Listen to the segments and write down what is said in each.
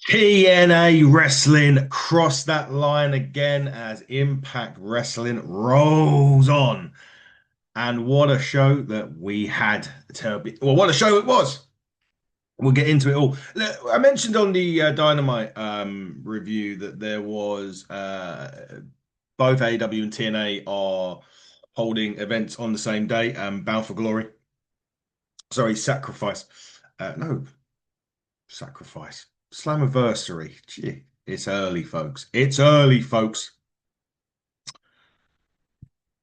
TNA Wrestling crossed that line again as Impact Wrestling rolls on. And what a show that we had to be. Well, what a show it was. We'll get into it all. Look, I mentioned on the Dynamite review that there was both AEW and TNA are holding events on the same day. Bound for Glory. Sorry, Sacrifice. No, Sacrifice. Slammiversary. Gee, it's early, folks. It's early, folks.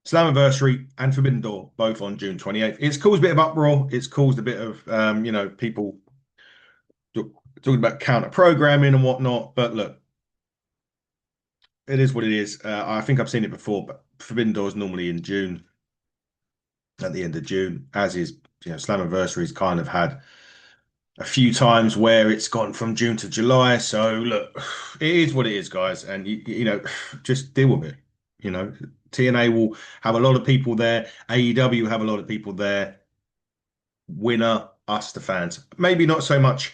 Slammiversary and Forbidden Door, both on June 28th. It's caused a bit of uproar. It's caused a bit of, people talking about counter programming and whatnot. But look, it is what it is. I think I've seen it before, but Forbidden Door is normally in June, at the end of June, as is, Slammiversary's kind of had a few times where it's gone from June to July. So look, it is what it is, guys, and just deal with it. TNA will have a lot of people there. AEW have a lot of people there. Winner, us, the fans. Maybe not so much.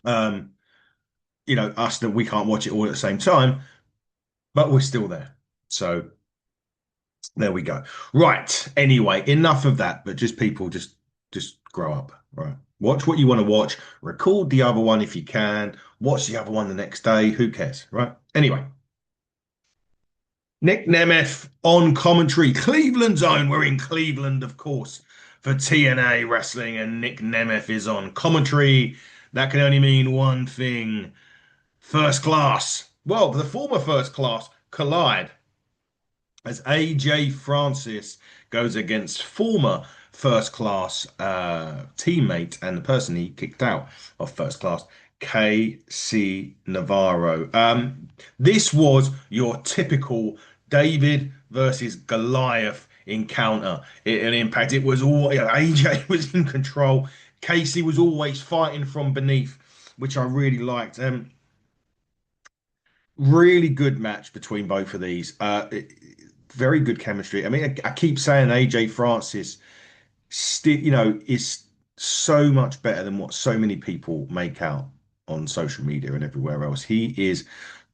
Us that we can't watch it all at the same time, but we're still there. So there we go. Right. Anyway, enough of that. But just people, just grow up. Right. Watch what you want to watch. Record the other one if you can. Watch the other one the next day. Who cares? Right. Anyway. Nick Nemeth on commentary. Cleveland Zone. We're in Cleveland, of course, for TNA Wrestling, and Nick Nemeth is on commentary. That can only mean one thing. First class. Well, the former first class collide as AJ Francis goes against former first class teammate and the person he kicked out of first class, KC Navarro. This was your typical David versus Goliath encounter in Impact. It was all, AJ was in control. Casey was always fighting from beneath, which I really liked. Really good match between both of these. Very good chemistry. I mean, I keep saying AJ Francis still, is so much better than what so many people make out on social media and everywhere else. He is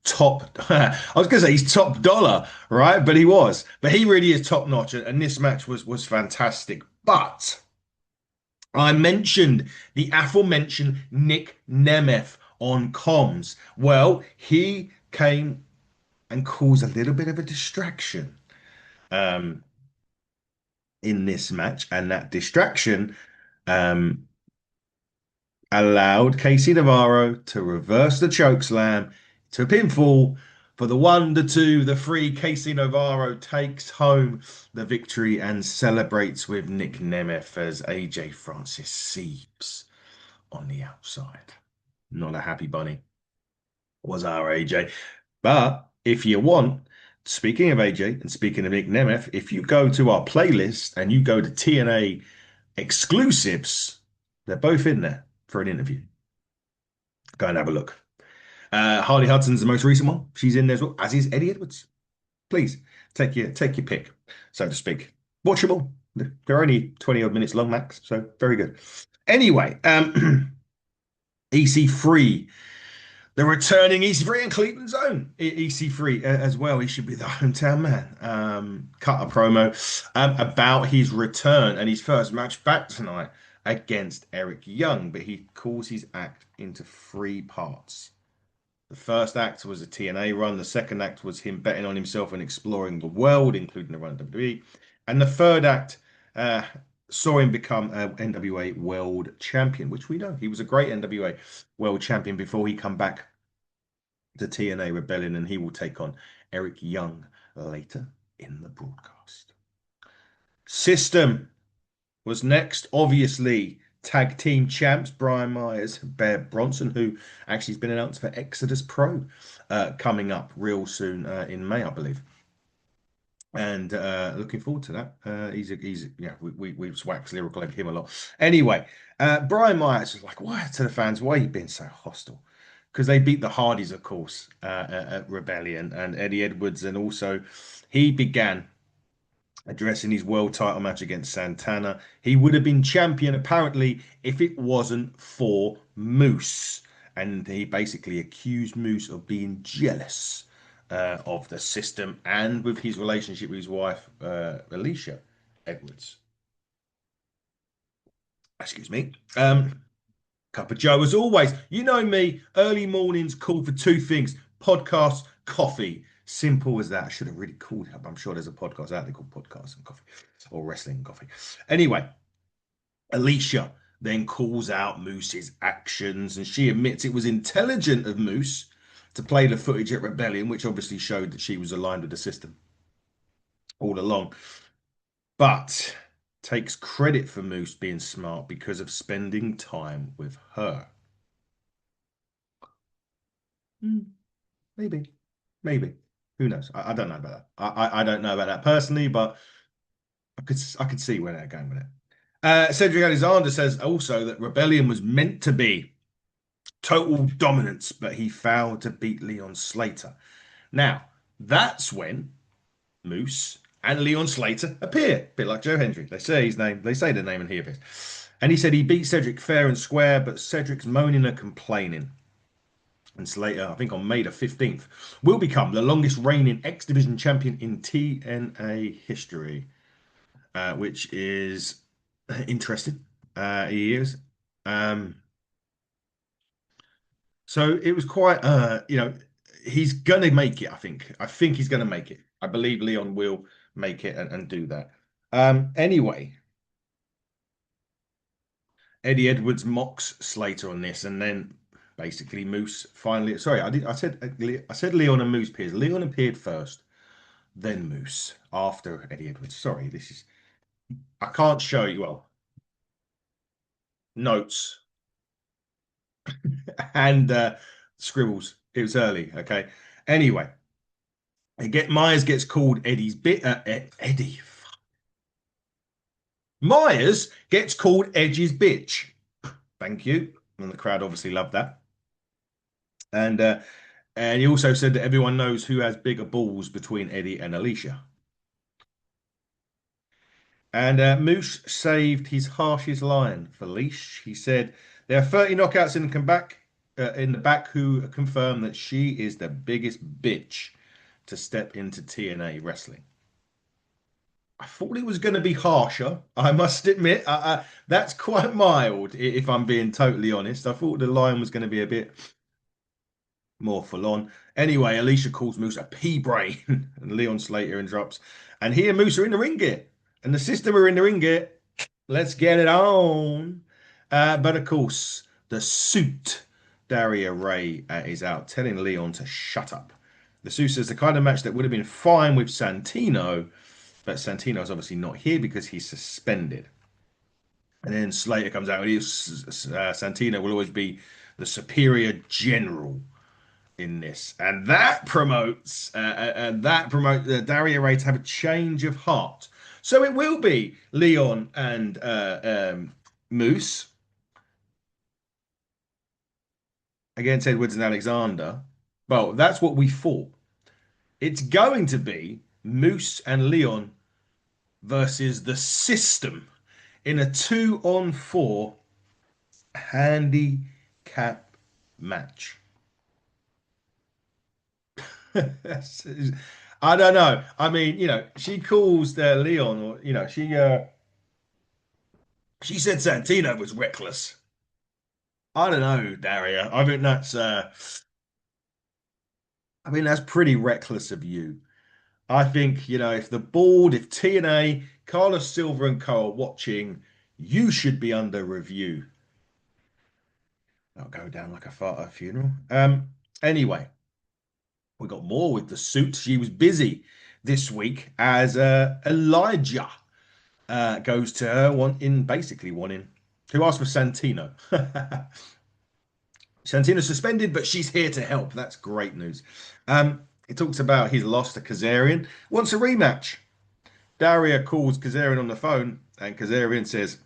top. I was going to say he's top dollar, right? But he really is top notch. And this match was fantastic. But I mentioned the aforementioned Nick Nemeth on comms. Well, he came and caused a little bit of a distraction um, in this match, and that distraction um, allowed Casey Navarro to reverse the choke slam to pinfall for the one, the two, the three. Casey Navarro takes home the victory and celebrates with Nick Nemeth as AJ Francis seeps on the outside. Not a happy bunny was our AJ. But if you want, speaking of AJ and speaking of Nick Nemeth, if you go to our playlist and you go to TNA exclusives, they're both in there for an interview. Go and have a look. Harley Hudson's the most recent one. She's in there as well, as is Eddie Edwards. Please take your pick, so to speak. Watch them all. They're only 20 odd minutes long max, so very good. Anyway, EC3, the returning EC3 and Cleveland's own EC3 as well. He should be the hometown man. Cut a promo about his return and his first match back tonight against Eric Young, but he calls his act into three parts. The first act was a TNA run. The second act was him betting on himself and exploring the world, including the run of WWE. And the third act saw him become an NWA World Champion, which we know he was a great NWA World Champion before he come back to TNA Rebellion, and he will take on Eric Young later in the broadcast. System was next, obviously. Tag team champs Brian Myers, Bear Bronson, who actually has been announced for Exodus Pro coming up real soon in May, I believe. And looking forward to that. We've waxed lyrical over him a lot. Anyway, Brian Myers was like, why to the fans, why are you being so hostile? Because they beat the Hardys, of course, at Rebellion, and Eddie Edwards, and also he began addressing his world title match against Santana. He would have been champion apparently if it wasn't for Moose. and he basically accused Moose of being jealous of the system and with his relationship with his wife, Alicia Edwards. Excuse me. Cup of Joe, as always. You know me, early mornings call for two things: podcasts, coffee. Simple as that. I should have really called it up. I'm sure there's a podcast out there called Podcasts and Coffee or Wrestling and Coffee. Anyway, Alicia then calls out Moose's actions and she admits it was intelligent of Moose to play the footage at Rebellion, which obviously showed that she was aligned with the system all along, but takes credit for Moose being smart because of spending time with her. Mm, maybe, maybe. Who knows? I don't know about that. I don't know about that personally, but I could see where they're going with it. Cedric Alexander says also that Rebellion was meant to be total dominance, but he failed to beat Leon Slater. Now, that's when Moose and Leon Slater appear, a bit like Joe Hendry. They say his name, they say the name, and he appears. And he said he beat Cedric fair and square, but Cedric's moaning and complaining. And Slater, I think on May the 15th, will become the longest reigning X Division champion in TNA history, which is interesting. He is. Um, so it was quite, he's gonna make it. I think he's gonna make it. I believe Leon will make it and do that. Anyway, Eddie Edwards mocks Slater on this, and then basically Moose finally. Sorry, I said Leon and Moose appears. Leon appeared first, then Moose after Eddie Edwards. Sorry, this is I can't show you well notes and scribbles. It was early. Okay. Anyway, Myers gets called Eddie's bit. Eddie. Myers gets called Edge's bitch. Thank you. And the crowd obviously loved that. And he also said that everyone knows who has bigger balls between Eddie and Alicia. And Moose saved his harshest line for Leash. He said there are 30 knockouts in the back who confirm that she is the biggest bitch to step into TNA wrestling. I thought it was going to be harsher. I must admit, that's quite mild, if I'm being totally honest. I thought the line was going to be a bit more full on. Anyway, Alicia calls Moose a pea brain, and Leon Slater interrupts. And he and Moose are in the ring gear, and the system are in the ring gear. Let's get it on. But of course, the suit, Daria Ray, is out, telling Leon to shut up. The suit says the kind of match that would have been fine with Santino, but Santino's obviously not here because he's suspended. And then Slater comes out, and Santino will always be the superior general in this, and that promotes Daria Ray to have a change of heart. So it will be Leon and Moose against Edwards and Alexander. Well, that's what we thought. It's going to be Moose and Leon versus the system in a 2-on-4 handicap match. I don't know. I mean, she calls Leon, or she said Santino was reckless. I don't know, Daria. I mean that's pretty reckless of you. I think, if the board, if TNA, Carlos Silver and Co are watching, you should be under review. I'll go down like a fart at a funeral. Anyway, we got more with the suit. She was busy this week as Elijah goes to her wanting who asked for Santino. Santino's suspended, but she's here to help. That's great news. He talks about his loss to Kazarian. Wants a rematch. Daria calls Kazarian on the phone, and Kazarian says,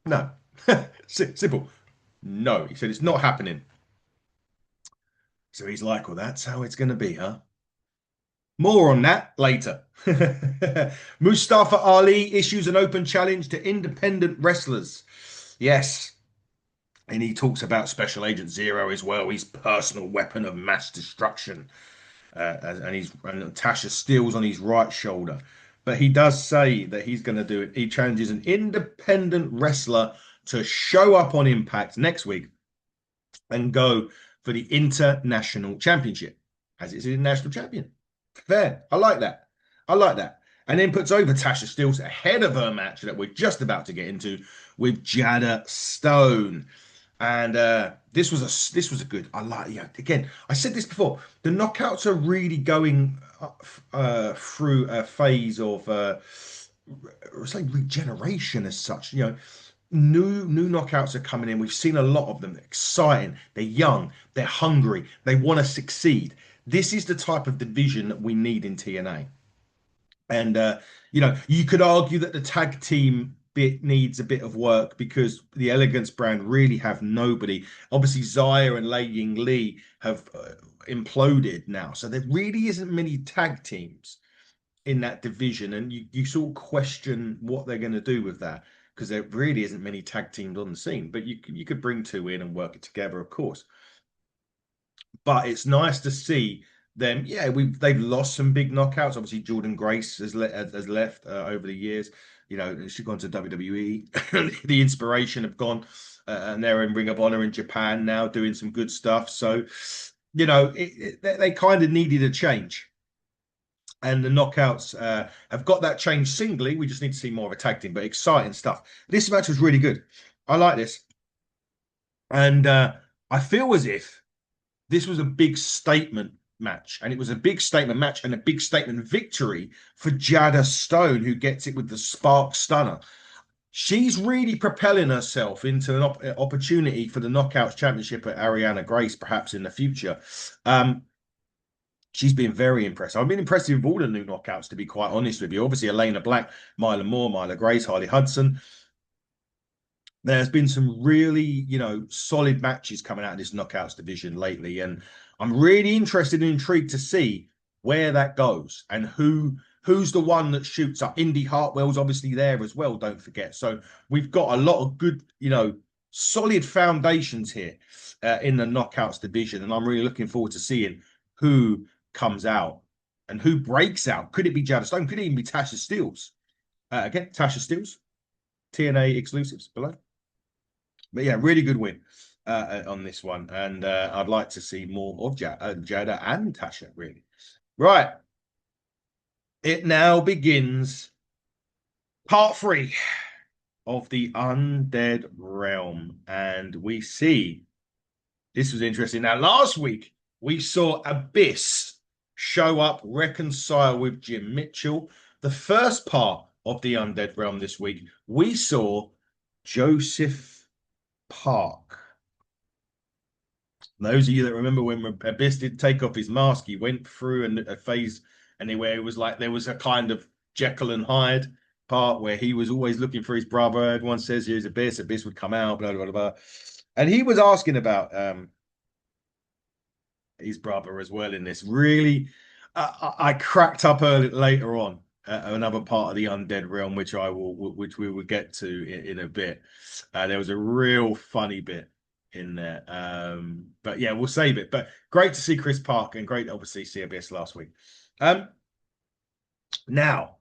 no. Simple. No. He said, it's not happening. So he's like, well, that's how it's going to be, huh? More on that later. Mustafa Ali issues an open challenge to independent wrestlers. Yes. And he talks about Special Agent Zero as well, his personal weapon of mass destruction. And Tasha Steele's on his right shoulder. But he does say that he's going to do it. He challenges an independent wrestler to show up on Impact next week and go for the International Championship as it's an international champion. Fair. I like that. I like that. And then puts over Tasha Steele ahead of her match that we're just about to get into with Jada Stone. And this was a good. I like, yeah. Again, I said this before. The knockouts are really going through a phase of it's like regeneration as such. New knockouts are coming in. We've seen a lot of them. They're exciting. They're young. They're hungry. They want to succeed. This is the type of division that we need in TNA. And you could argue that the tag team bit needs a bit of work because the Elegance brand really have nobody. Obviously, Zaya and Lei Ying Lee have imploded now, so there really isn't many tag teams in that division, and you sort of question what they're going to do with that because there really isn't many tag teams on the scene. But you could bring two in and work it together, of course. But it's nice to see them. Yeah, they've lost some big knockouts. Obviously, Jordan Grace has left over the years. She's gone to WWE. The Inspiration have gone, and they're in Ring of Honor in Japan now, doing some good stuff. So, they kind of needed a change. And the knockouts have got that change singly. We just need to see more of a tag team, but exciting stuff. This match was really good. I like this. And I feel as if this was a big statement match, and it was a big statement match and a big statement victory for Jada Stone, who gets it with the Spark Stunner. She's really propelling herself into an opportunity for the Knockouts Championship at Ariana Grace, perhaps in the future. She's been very impressive. I've been impressed with all the new knockouts, to be quite honest with you. Obviously, Elena Black, Myla Moore, Myla Grace, Harley Hudson. There's been some really, solid matches coming out of this knockouts division lately, and I'm really interested and intrigued to see where that goes and who's the one that shoots up. Indy Hartwell's obviously there as well, don't forget. So we've got a lot of good, solid foundations here in the knockouts division, and I'm really looking forward to seeing who comes out and who breaks out. Could it be Jada Stone? Could it even be Tasha Steelz? Again, Tasha Steelz, TNA exclusives below. But yeah, really good win on this one. And I'd like to see more of Jada and Tasha, really. Right. It now begins part 3 of the Undead Realm. And we see, this was interesting. Now, last week, we saw Abyss show up, reconcile with Jim Mitchell. The first part of the Undead Realm this week, we saw Joseph Park. Those of you that remember when Abyss did take off his mask, he went through a phase anywhere it was like there was a kind of Jekyll and Hyde part where he was always looking for his brother. Everyone says here's Abyss would come out, blah, blah, blah, blah. And he was asking about his brother as well in this. Really, I cracked up later on another part of the Undead Realm, which we will get to in a bit. There was a real funny bit in there, but yeah, we'll save it. But great to see Chris Park, and great obviously see Abyss last week. Now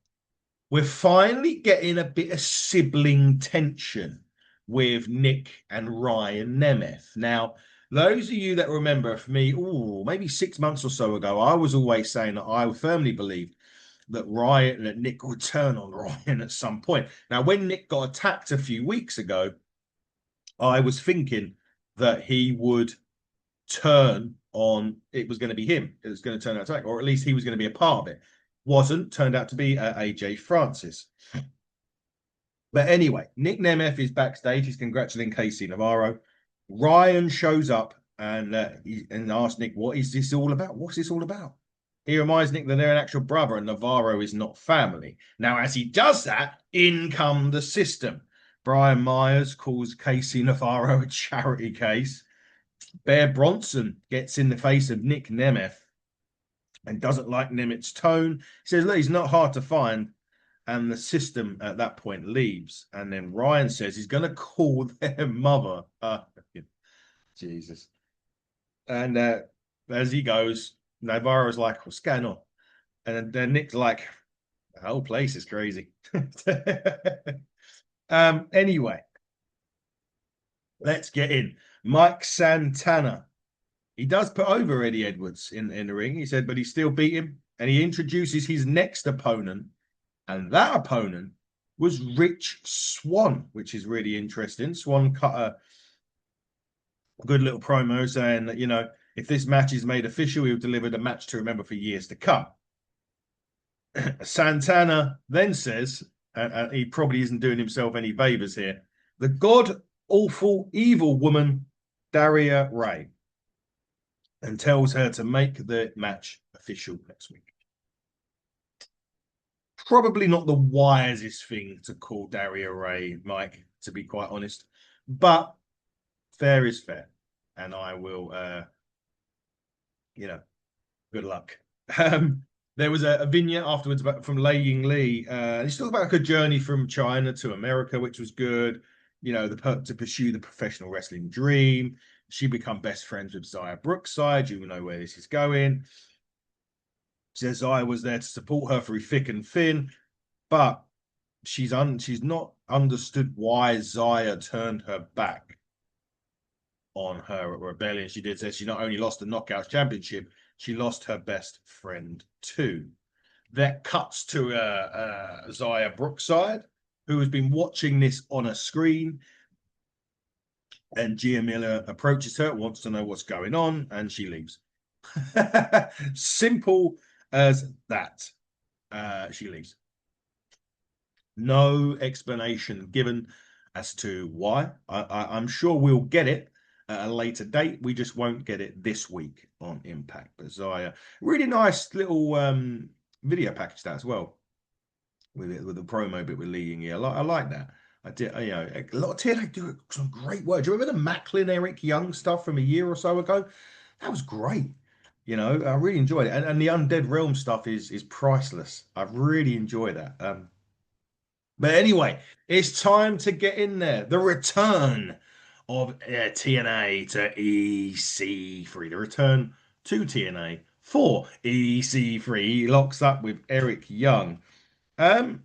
we're finally getting a bit of sibling tension with Nick and Ryan Nemeth. Now, those of you that remember, for me, maybe 6 months or so ago, I was always saying that I firmly believed that Nick would turn on Ryan at some point. Now, when Nick got attacked a few weeks ago, I was thinking that he would turn on, it was going to be him. It was going to turn out attack, or at least he was going to be a part of it. Wasn't, turned out to be AJ Francis. But anyway, Nick Nemeth is backstage. He's congratulating Casey Navarro. Ryan shows up and asks Nick, what is this all about? What's this all about? He reminds Nick that they're an actual brother and Navarro is not family. Now, as he does that, in come the system. Brian Myers calls Casey Navarro a charity case. Bear Bronson gets in the face of Nick Nemeth and doesn't like Nemeth's tone. He says, look, he's not hard to find. And the system at that point leaves. And then Ryan says he's going to call their mother. Jesus. And as he goes, Navarro's like, what's going on? And then Nick's like, the whole place is crazy. Anyway, let's get in. Mike Santana. He does put over Eddie Edwards in the ring, he said, but he still beat him. And he introduces his next opponent. And that opponent was Rich Swann, which is really interesting. Swann cut a good little promo saying that, if this match is made official, he'll deliver the match to remember for years to come. Santana then says, and he probably isn't doing himself any favors here, the god awful evil woman, Daria Ray, and tells her to make the match official next week. Probably not the wisest thing to call Daria Ray, Mike, to be quite honest, but fair is fair. And I will, good luck. There was a vignette afterwards from Lei Ying Li. He's talking about like a journey from China to America, which was good. To pursue the professional wrestling dream. She become best friends with Zaya Brookside. You know where this is going. Says Zaya was there to support her through thick and thin, but she's not understood why Zaya turned her back on her rebellion. She did say she not only lost the Knockouts Championship, she lost her best friend too. That cuts to Zaya Brookside, who has been watching this on a screen. And Gia Miller approaches her, wants to know what's going on, and she leaves. Simple as that. She leaves. No explanation given as to why. I'm sure we'll get it at a later date. We just won't get it this week on Impact. But Zaya, really nice little video package that as well, with the promo bit with Lee Ying. I like that. I did, a lot of TNA do some great work. Do you remember the Macklin Eric Young stuff from a year or so ago? That was great. I really enjoyed it. And the Undead Realm stuff is priceless. I've really enjoyed that. But anyway, it's time to get in there. The return of TNA to EC3. The return to TNA for EC3. He locks up with Eric Young. Um,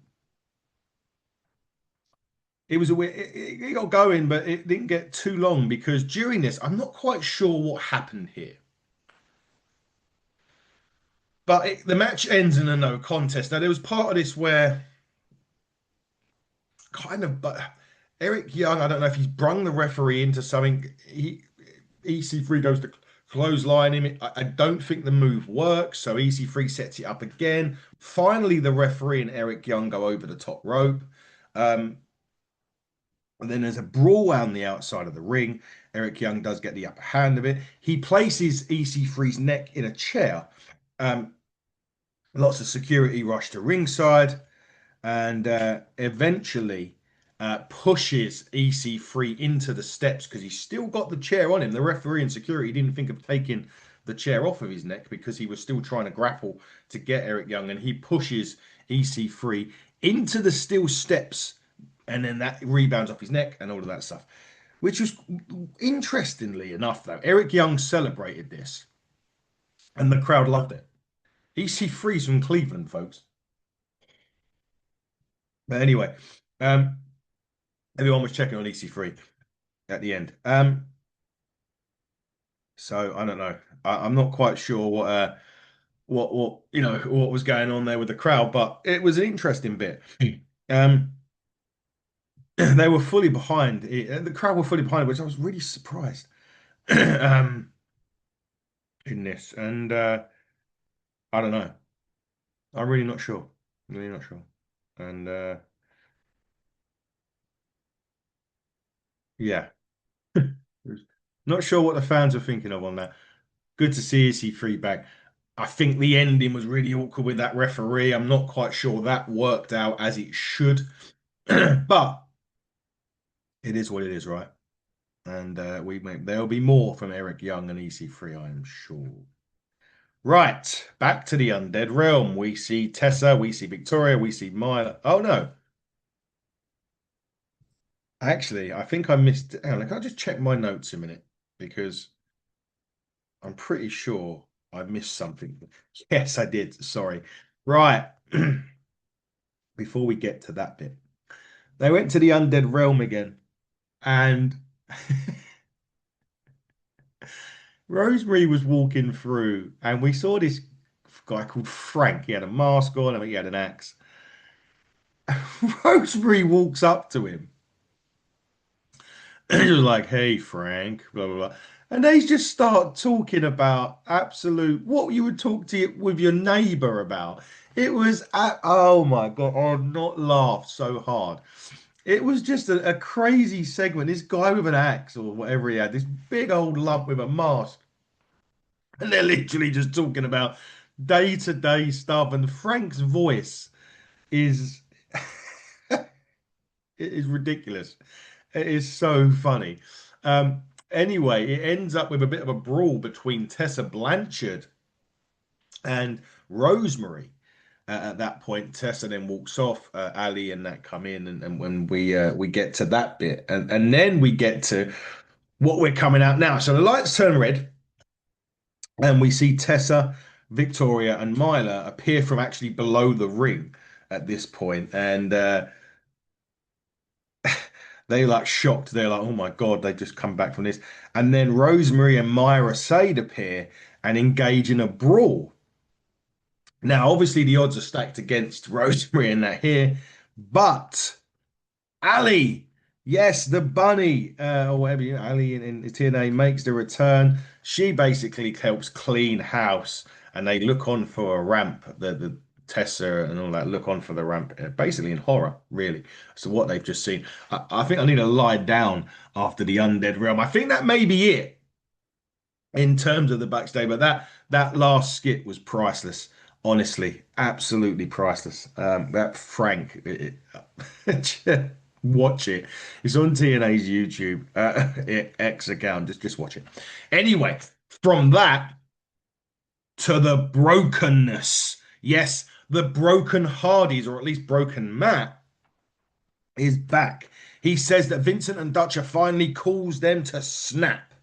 it was a weird, it got going, but it didn't get too long because during this, I'm not quite sure what happened here. But the match ends in a no contest. Now, there was part of this where but Eric Young, I don't know if he's brung the referee into something. EC3 goes to clothesline him. I don't think the move works, so EC3 sets it up again. Finally, the referee and Eric Young go over the top rope. And then there's a brawl on the outside of the ring. Eric Young does get the upper hand of it. He places EC3's neck in a chair. Lots of security rush to ringside, and eventually pushes EC3 into the steps because he's still got the chair on him. The referee and security didn't think of taking the chair off of his neck because he was still trying to grapple to get Eric Young, and he pushes EC3 into the steel steps, and then that rebounds off his neck and all of that stuff. Which was, interestingly enough, though, Eric Young celebrated this, and the crowd loved it. EC3's from Cleveland, folks. But anyway, everyone was checking on EC3 at the end. So I don't know. I'm not quite sure what was going on there with the crowd, but it was an interesting bit. They were fully behind it. The crowd were fully behind it, which I was really surprised in this. And I don't know. I'm really not sure. Really not sure. And yeah, not sure what the fans are thinking of on that. Good to see EC3 back. I think the ending was really awkward with that referee. I'm not quite sure that worked out as it should, but it is what it is, right? And there'll be more from Eric Young and EC3, I am sure. Right, back to the Undead Realm. We see Tessa, we see Victoria, we see Maya. Oh no. Actually, I think I missed. Hang on, can I just check my notes a minute? because I'm pretty sure I missed something. Yes, I did. Sorry. Right. Before we get to that bit, they went to the undead realm again, and Rosemary was walking through, and we saw this guy called Frank. He had a mask on, and he had an axe. Rosemary walks up to him and he was like, "Hey, Frank," blah blah blah, and they just start talking about absolute what you would talk to with your neighbor about. It was, oh my God, I've not laughed so hard. It was just a crazy segment. This guy with an axe or whatever he had, this big old lump with a mask, and they're literally just talking about day-to-day stuff. And Frank's voice is it is ridiculous. It is so funny. Anyway, it ends up with a bit of a brawl between Tessa Blanchard and Rosemary. At that point, Tessa then walks off. Ali and that come in, and when we get to that bit, and then we get to what we're coming out now. So the lights turn red, and we see Tessa, Victoria, and Myla appear from actually below the ring at this point, and they like shocked. They're like, "Oh my God, they just come back from this." And then Rosemary and Myra Sade appear and engage in a brawl. Now, obviously, the odds are stacked against Rosemary and that here, but Ali, yes, the bunny, or whatever Ali in TNA makes the return. She basically helps clean house, and they look on for a ramp. The Tessa and all that look on for the ramp, basically in horror, really. So what they've just seen. I think I need to lie down after the Undead Realm. I think that may be it in terms of the backstage, but that last skit was priceless. Honestly, absolutely priceless. That Frank, watch it. It's on TNA's YouTube X account. Just watch it. Anyway, from that to the brokenness. Yes, the broken Hardys, or at least broken Matt, is back. He says that Vincent and Dutcher finally calls them to snap,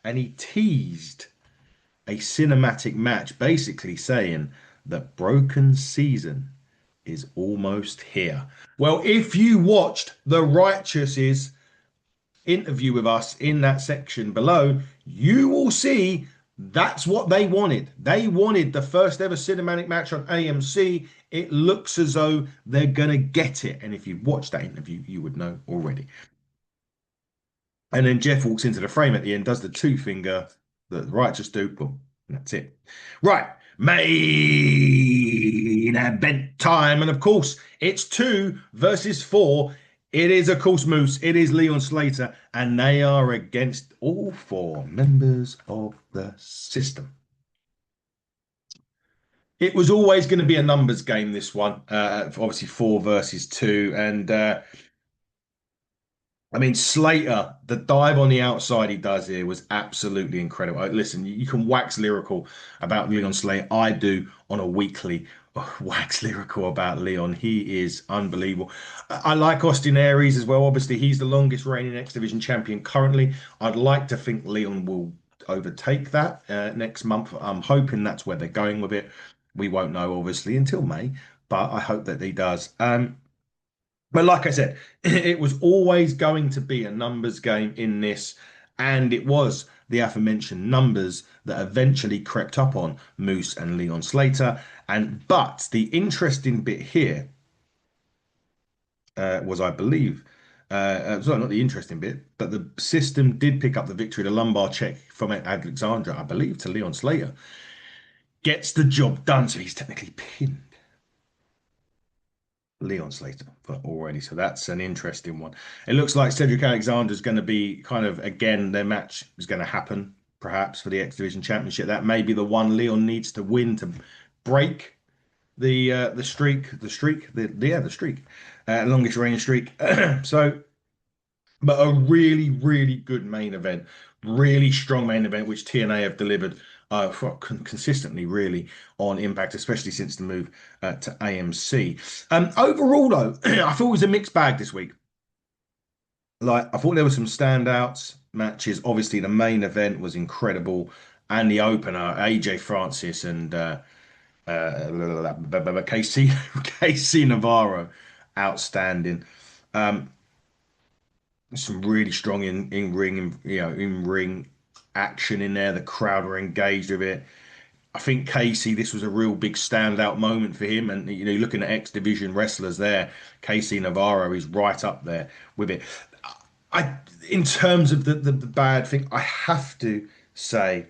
and he teased a cinematic match, basically saying that Broken Season is almost here. Well, if you watched The Righteous's interview with us in that section below, you will see that's what they wanted. They wanted the first ever cinematic match on AMC. It looks as though they're going to get it. And if you've watched that interview, you would know already. And then Jeff walks into the frame at the end, does the two finger that the Righteous do, boom, and that's it. Right, main event time. And of course, it's 2 versus 4. It is, of course, Moose. It is Leon Slater, and they are against all 4 members of the system. It was always going to be a numbers game, this one. Obviously, 4 versus 2. And I mean, Slater, the dive on the outside he does here was absolutely incredible. Listen, you can wax lyrical about Leon Slater. I do on a weekly wax lyrical about Leon. He is unbelievable. I like Austin Aries as well. Obviously, he's the longest reigning X Division champion currently. I'd like to think Leon will overtake that next month. I'm hoping that's where they're going with it. We won't know, obviously, until May, but I hope that he does. But like I said, it was always going to be a numbers game in this, and it was the aforementioned numbers that eventually crept up on Moose and Leon Slater. But the interesting bit here was, I believe, sorry, not the interesting bit, but the system did pick up the victory, the lumbar check from Alexandra, I believe, to Leon Slater. Gets the job done, so he's technically pinned Leon Slater for already. So that's an interesting one. It looks like Cedric Alexander is going to be kind of, again, their match is going to happen perhaps for the X Division Championship. That may be the one Leon needs to win to break the streak, longest reigning streak. So, but a really, really good main event, really strong main event, which TNA have delivered consistently, really, on Impact, especially since the move to AMC. Overall, though, I thought it was a mixed bag this week. Like, I thought there were some standouts. matches. Obviously, the main event was incredible, and the opener, AJ Francis and KC KC Navarro, outstanding. Um, some really strong in ring, in ring action in there. The crowd were engaged with it. I think Casey, this was a real big standout moment for him. And looking at X Division wrestlers there, Casey Navarro is right up there with it. I, in terms of the bad thing, I have to say,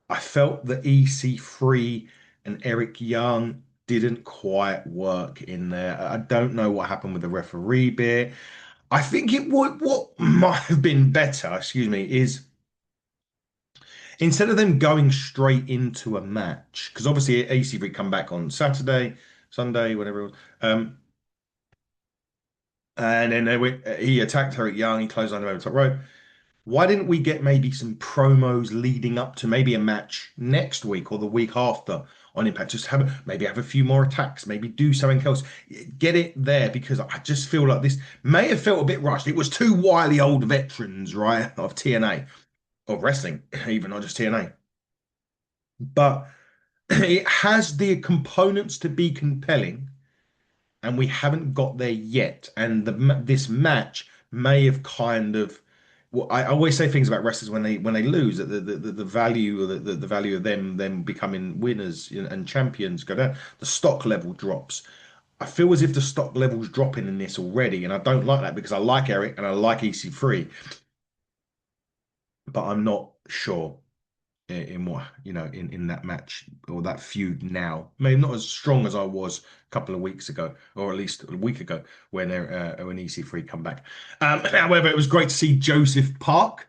I felt that EC3 and Eric Young didn't quite work in there. I don't know what happened with the referee bit. I think it would what might have been better, excuse me, is instead of them going straight into a match, because obviously ACV come back on Saturday, Sunday, whatever it was. And then he attacked Eric Young, he closed on him over the top rope. Why didn't we get maybe some promos leading up to maybe a match next week or the week after on Impact? Just maybe have a few more attacks, maybe do something else. Get it there because I just feel like this may have felt a bit rushed. It was two wily old veterans, right, of TNA, of wrestling, even not just TNA. But it has the components to be compelling, and we haven't got there yet. And this match may have kind of. Well, I always say things about wrestlers when they lose that the value of the value of them becoming winners and champions go down. The stock level drops. I feel as if the stock level's dropping in this already, and I don't like that because I like Eric and I like EC3, but I'm not sure in what in that match or that feud now. Maybe not as strong as I was a couple of weeks ago, or at least a week ago when EC3 come back. However, it was great to see Joseph Park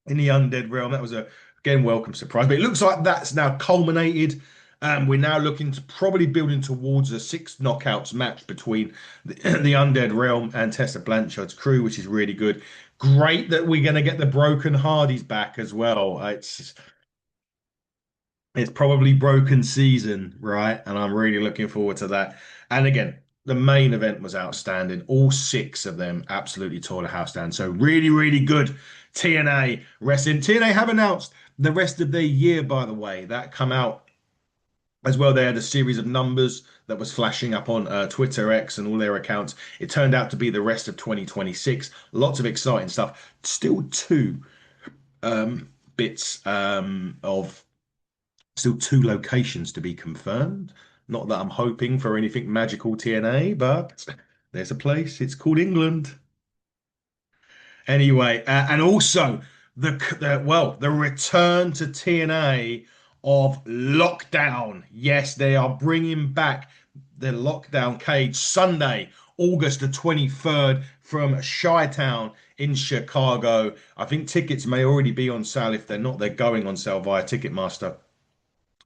in the Undead Realm. That was a again welcome surprise. But it looks like that's now culminated. We're now looking to probably building towards a 6 knockouts match between the Undead Realm and Tessa Blanchard's crew, which is really good. Great that we're going to get the Broken Hardys back as well. It's probably broken season, right? And I'm really looking forward to that. And again, the main event was outstanding. All 6 of them absolutely tore the house down. So really, really good TNA wrestling. TNA have announced the rest of their year, by the way. That come out as well. They had a series of numbers that was flashing up on Twitter, X, and all their accounts. It turned out to be the rest of 2026. Lots of exciting stuff. Still 2 bits of still 2 locations to be confirmed. Not that I'm hoping for anything magical TNA, but there's a place. It's called England. Anyway, and also the return to TNA of Lockdown. Yes, they are bringing back the Lockdown cage Sunday, August the 23rd from Chi-Town in Chicago. I think tickets may already be on sale. If they're not, they're going on sale via Ticketmaster.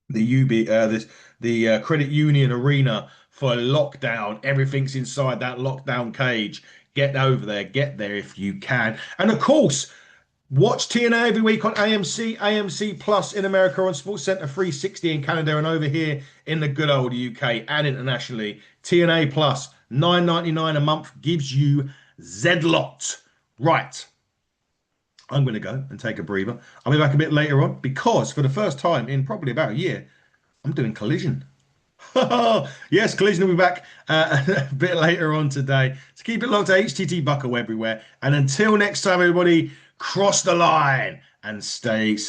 The Credit Union Arena for Lockdown. Everything's inside that Lockdown cage. Get over there, get there if you can. And of course, watch TNA every week on AMC, AMC Plus in America on Sports Center 360 in Canada, and over here in the good old UK and internationally. TNA Plus, $9.99 a month gives you Z-Lot. Right. I'm going to go and take a breather. I'll be back a bit later on because for the first time in probably about a year, I'm doing Collision. Yes, Collision will be back a bit later on today. So keep it locked to HTT Bucko everywhere. And until next time, everybody, cross the line and stay safe.